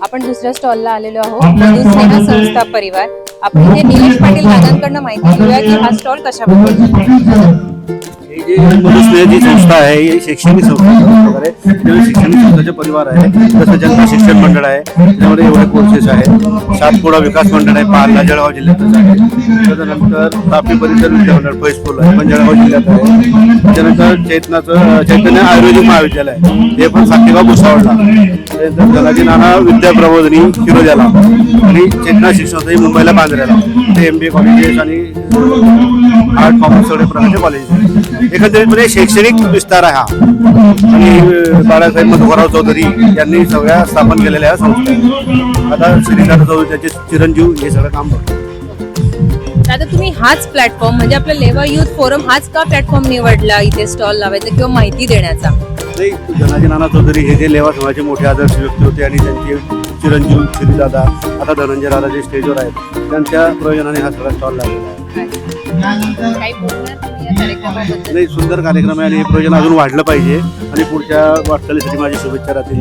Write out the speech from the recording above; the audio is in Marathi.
आपण दुसऱ्या स्टॉलला आलेलो आहोत, मधुस्नेहा संस्था परिवार. आपण इथे निलेश पाटील दादांकडनं माहिती घेऊया की हा स्टॉल कशाबद्दल. ही जी मधुस्नेहा जी संस्था आहे ही शैक्षणिक संस्था वगैरे शैक्षणिक संस्थेचे परिवार आहे. जसं जनता शिक्षण मंडळ आहे, त्याच्यामध्ये एवढे कोर्सेस आहेत. सातपुडा विकास मंडळ आहे, पालघर जळगाव जिल्ह्यातच आहे. त्याच्यानंतर तापी परिसर विद्या मंडळ फैजपूर आहे, पण जळगाव जिल्ह्यात आहे. त्याच्यानंतर चैतन्य आयुर्वेदिक महाविद्यालय आहे, ते पण सातेगाव भुसावळला. त्यानंतर जलाजी नाना विद्या प्रबोधिनी फिरोजाला आणि चेतना शिक्षण संस्था ही मुंबईला बांद्र्याला. ते MBA कॉलेजेस आणि आर्ट कॉमर्स सगळे प्रकारचे कॉलेजेस आहेत. एकंदरीतमध्ये शैक्षणिक विस्तार आहे हा. आणि बाळासाहेब मधुकरराव चौधरी यांनी सगळ्या स्थापन केलेल्या संस्था आहेत. आता श्रीकांत चौधरी त्याचे चिरंजीव हे सगळं काम करतात. दादा, तुम्ही हाच प्लॅटफॉर्म म्हणजे आपला लेवा युथ फोरम हाच का प्लॅटफॉर्म निवडला इथे स्टॉल लावायचा किंवा माहिती देण्याचा? नाही, धनाजी नाना चौधरी हे जे लेवा समाजाचे मोठे आदर्श व्यक्ती होते आणि त्यांचे चिरंजीव श्रीदादा आता धनंजय दादा जे स्टेजवर आहेत त्यांच्या प्रयोजनाने हा सगळा स्टॉल लागलेला आहे. काही बोलणार तुम्ही या कार्यक्रमाबद्दल? नाही, सुंदर कार्यक्रम आहे आणि हे प्रयोजन अजून वाढलं पाहिजे आणि पुढच्या वाटचालीसाठी माझी शुभेच्छा राहतील.